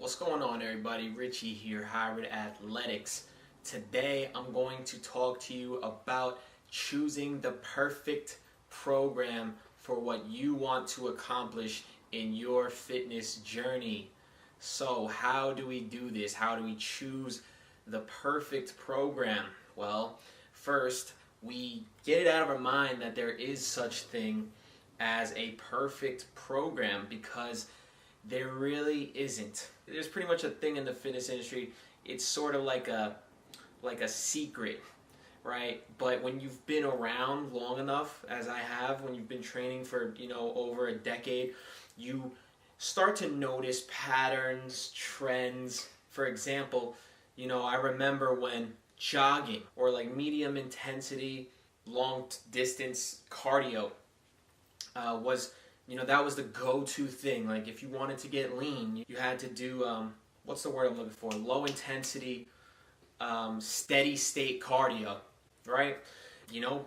What's going on, everybody? Richie here, Hybrid Athletics. Today I'm going to talk to you about choosing the perfect program for what you want to accomplish in your fitness journey. So how do we do this? How do we choose the perfect program? Well, first we get it out of our mind that there is such thing as a perfect program, because there really isn't. There's pretty much a thing in the fitness industry. It's sort of like a secret, right? But when you've been around long enough, as I have, when you've been training for, over a decade, you start to notice patterns, trends. For example, I remember when jogging or like medium intensity, long distance cardio was, that was the go-to thing. Like if you wanted to get lean, you had to do, what's the word I'm looking for? Low intensity, steady state cardio, right?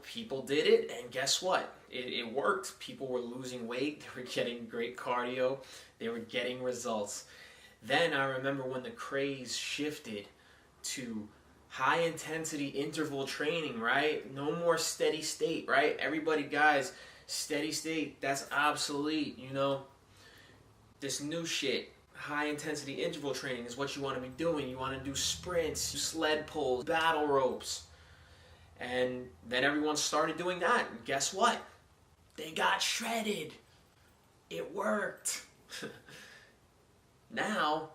People did it, and guess what? It worked. People were losing weight. They were getting great cardio. They were getting results. Then I remember when the craze shifted to high intensity interval training, right? No more steady state, right? Everybody, guys, steady state, that's obsolete. This new shit, high intensity interval training, is what you want to be doing. You want to do sprints, sled pulls, battle ropes. And then everyone started doing that, and guess what? They got shredded. It worked. Now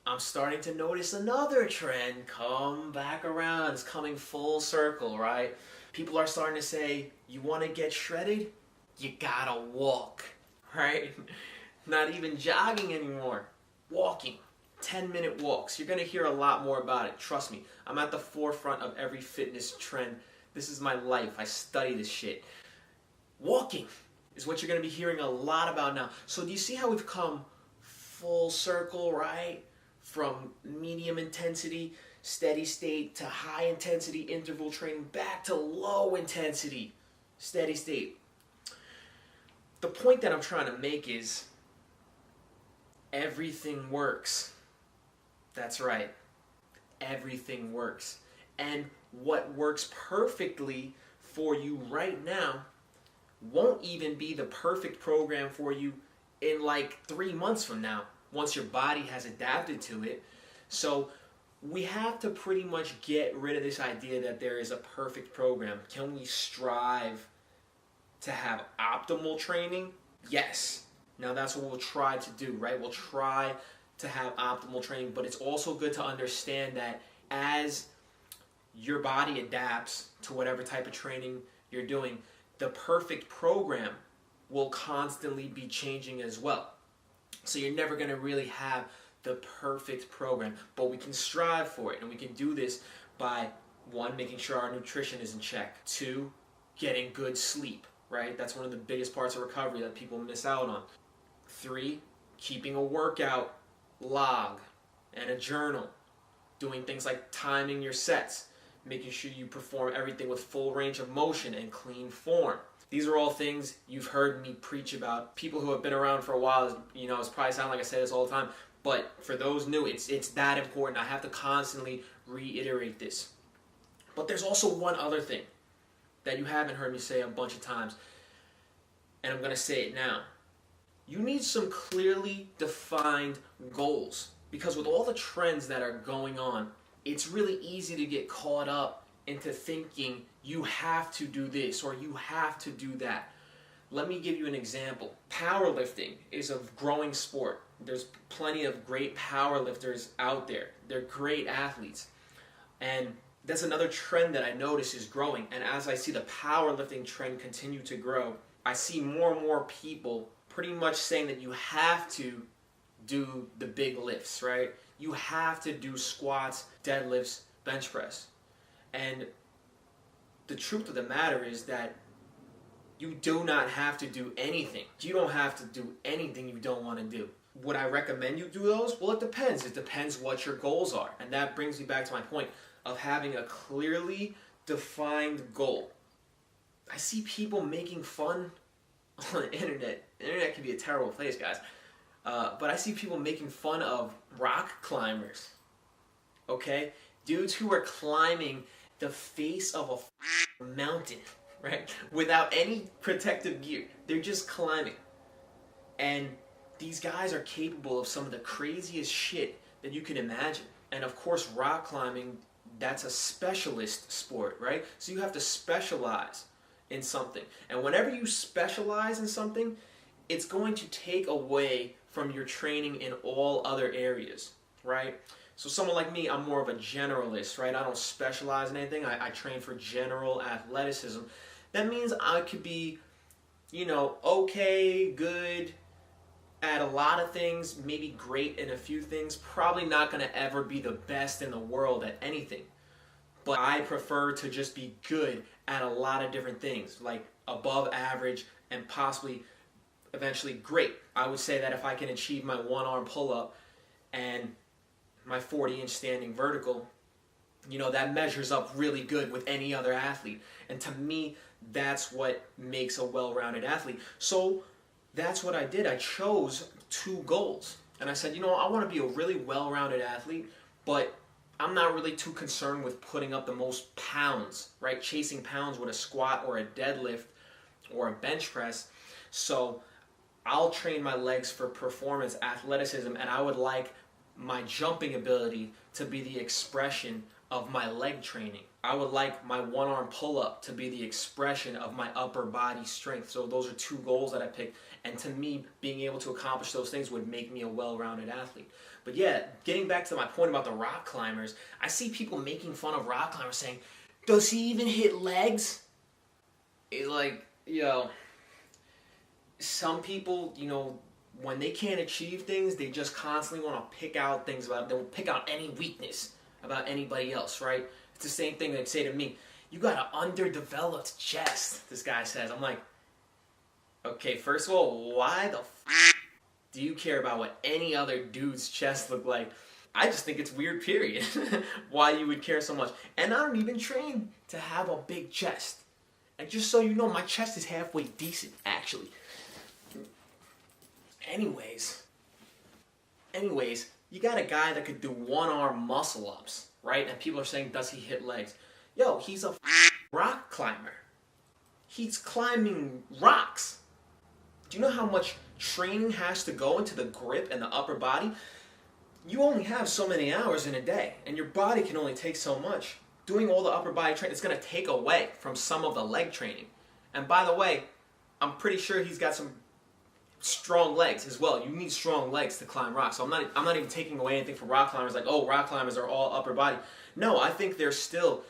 I'm starting to notice another trend come back around. It's coming full circle, right? People are starting to say, you want to get shredded? You gotta walk, right? Not even jogging anymore. Walking. 10-minute walks. You're gonna hear a lot more about it. Trust me. I'm at the forefront of every fitness trend. This is my life. I study this shit. Walking is what you're gonna be hearing a lot about now. So do you see how we've come full circle, right? From medium intensity, steady state, to high intensity interval training, back to low intensity, steady state. The point that I'm trying to make is everything works. That's right. Everything works. And what works perfectly for you right now won't even be the perfect program for you in like 3 months from now, once your body has adapted to it. So we have to pretty much get rid of this idea that there is a perfect program. Can we strive to have optimal training? Yes. Now that's what we'll try to do, right? We'll try to have optimal training, but it's also good to understand that as your body adapts to whatever type of training you're doing, the perfect program will constantly be changing as well. So you're never going to really have the perfect program, but we can strive for it, and we can do this by, 1, making sure our nutrition is in check, 2, getting good sleep, right? That's one of the biggest parts of recovery that people miss out on. 3, keeping a workout log and a journal, doing things like timing your sets, making sure you perform everything with full range of motion and clean form. These are all things you've heard me preach about. People who have been around for a while, it's probably sound like I say this all the time, but for those new, it's that important. I have to constantly reiterate this. But there's also one other thing that you haven't heard me say a bunch of times, and I'm going to say it now. You need some clearly defined goals, because with all the trends that are going on, it's really easy to get caught up into thinking you have to do this or you have to do that. Let me give you an example. Powerlifting is a growing sport. There's plenty of great powerlifters out there. They're great athletes. And that's another trend that I notice is growing. And as I see the powerlifting trend continue to grow, I see more and more people pretty much saying that you have to do the big lifts, right? You have to do squats, deadlifts, bench press. And the truth of the matter is that you do not have to do anything. You don't have to do anything you don't want to do. Would I recommend you do those? Well, it depends. It depends what your goals are. And that brings me back to my point of having a clearly defined goal. I see people making fun on the internet. The internet can be a terrible place, guys. But I see people making fun of rock climbers, okay? Dudes who are climbing the face of a mountain, right? Without any protective gear. They're just climbing. And these guys are capable of some of the craziest shit that you can imagine. And of course, rock climbing, that's a specialist sport, right? So you have to specialize in something. And whenever you specialize in something, it's going to take away from your training in all other areas, right? So someone like me, I'm more of a generalist, right? I don't specialize in anything. I train for general athleticism. That means I could be, okay, good at a lot of things, maybe great in a few things, probably not going to ever be the best in the world at anything. But I prefer to just be good at a lot of different things, like above average and possibly eventually great. I would say that if I can achieve my one-arm pull-up and my 40-inch standing vertical, that measures up really good with any other athlete. And to me, that's what makes a well-rounded athlete. So that's what I did. I chose 2 goals. And I said, I want to be a really well-rounded athlete, but I'm not really too concerned with putting up the most pounds, right? Chasing pounds with a squat or a deadlift or a bench press. So I'll train my legs for performance, athleticism, and I would like my jumping ability to be the expression of my leg training. I would like my one-arm pull-up to be the expression of my upper body strength. So those are 2 goals that I picked. And to me, being able to accomplish those things would make me a well-rounded athlete. But yeah, getting back to my point about the rock climbers, I see people making fun of rock climbers saying, does he even hit legs? It's like, some people, when they can't achieve things, they just constantly want to pick out things about it. They will pick out any weakness about anybody else, right? It's the same thing they'd say to me. You got an underdeveloped chest, this guy says. I'm like, okay, first of all, why the do you care about what any other dude's chest look like? I just think it's weird, period, why you would care so much. And I don't even train to have a big chest. And just so you know, my chest is halfway decent, actually. Anyways, you got a guy that could do one-arm muscle-ups, right? And people are saying, does he hit legs? Yo, he's a rock climber. He's climbing rocks. Do you know how much training has to go into the grip and the upper body? You only have so many hours in a day, and your body can only take so much. Doing all the upper body training, it's going to take away from some of the leg training. And by the way, I'm pretty sure he's got some strong legs as well. You need strong legs to climb rocks. So I'm not even taking away anything from rock climbers, like, oh, rock climbers are all upper body. No, I think they're still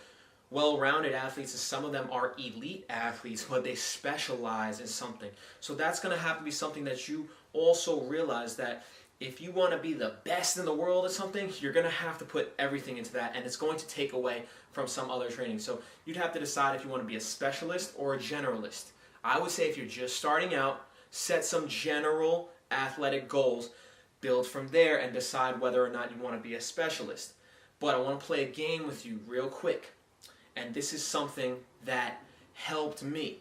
well-rounded athletes, and some of them are elite athletes, but they specialize in something. So that's going to have to be something that you also realize, that if you want to be the best in the world at something, you're going to have to put everything into that, and it's going to take away from some other training. So you'd have to decide if you want to be a specialist or a generalist. I would say if you're just starting out, set some general athletic goals, build from there, and decide whether or not you want to be a specialist. But I want to play a game with you real quick. And this is something that helped me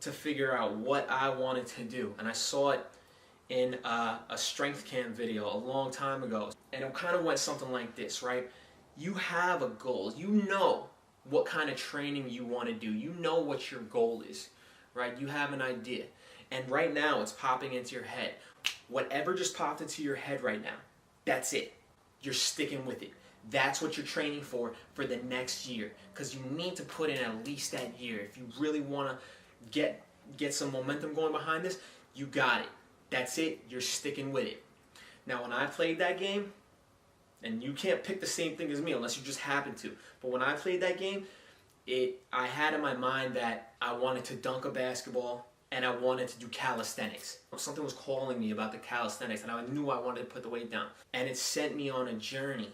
to figure out what I wanted to do. And I saw it in a strength camp video a long time ago. And it kind of went something like this, right? You have a goal. You know what kind of training you want to do. You know what your goal is, right? You have an idea. And right now it's popping into your head. Whatever just popped into your head right now, that's it. You're sticking with it. That's what you're training for the next year, because you need to put in at least that year. If you really want to get some momentum going behind this, you got it. That's it. You're sticking with it. Now, when I played that game, and you can't pick the same thing as me unless you just happen to, but when I played that game, I had in my mind that I wanted to dunk a basketball and I wanted to do calisthenics. Something was calling me about the calisthenics, and I knew I wanted to put the weight down. And it sent me on a journey,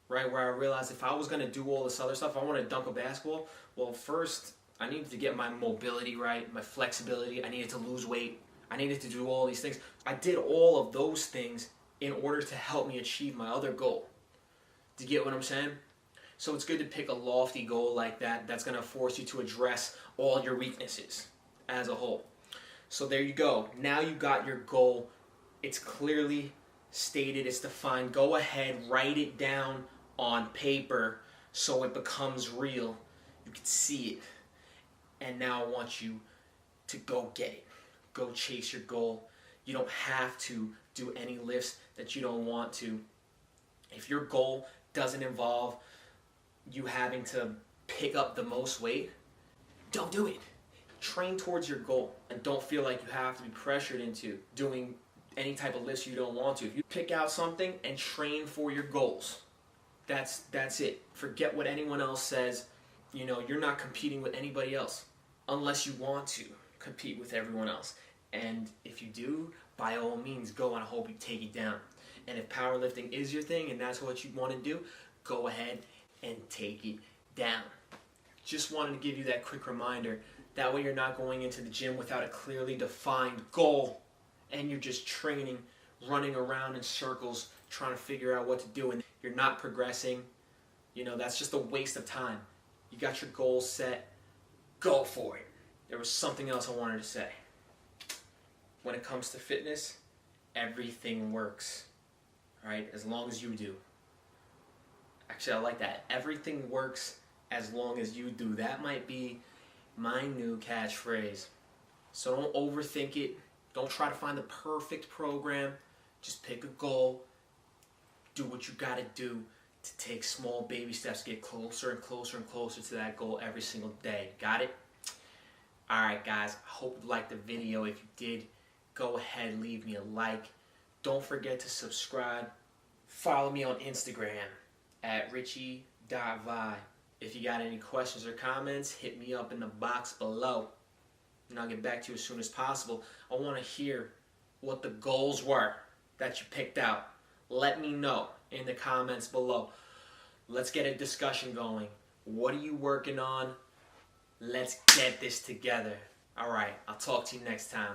right, where I realized if I was going to do all this other stuff, I wanted to dunk a basketball, well, first, I needed to get my mobility right, my flexibility, I needed to lose weight, I needed to do all these things. I did all of those things in order to help me achieve my other goal. Do you get what I'm saying? So it's good to pick a lofty goal like that that's going to force you to address all your weaknesses as a whole. So there you go. Now you got your goal It's clearly stated, it's defined. Go ahead, write it down on paper so it becomes real. You can see it. And now I want you to go get it. Go chase your goal. You don't have to do any lifts that you don't want to. If your goal doesn't involve you having to pick up the most weight, don't do it. Train towards your goal and don't feel like you have to be pressured into doing any type of lifts you don't want to. If you pick out something and train for your goals, that's it. Forget what anyone else says. You know, you're not competing with anybody else unless you want to compete with everyone else. And if you do, by all means, go, and I hope you take it down. And if powerlifting is your thing and that's what you want to do, go ahead and take it down. Just wanted to give you that quick reminder. That way you're not going into the gym without a clearly defined goal and you're just training, running around in circles, trying to figure out what to do, and you're not progressing. You know, that's just a waste of time. You got your goals set, go for it. There was something else I wanted to say. When it comes to fitness, everything works, right? As long as you do. Actually, I like that. Everything works as long as you do. That might be my new catchphrase. So don't overthink it. Don't try to find the perfect program. Just pick a goal. Do what you got to do to take small baby steps, get closer and closer and closer to that goal every single day. Got it? Alright guys, I hope you liked the video. If you did, go ahead, leave me a like. Don't forget to subscribe. Follow me on Instagram at richie.vi. If you got any questions or comments, hit me up in the box below, and I'll get back to you as soon as possible. I want to hear what the goals were that you picked out. Let me know in the comments below. Let's get a discussion going. What are you working on? Let's get this together. All right, I'll talk to you next time.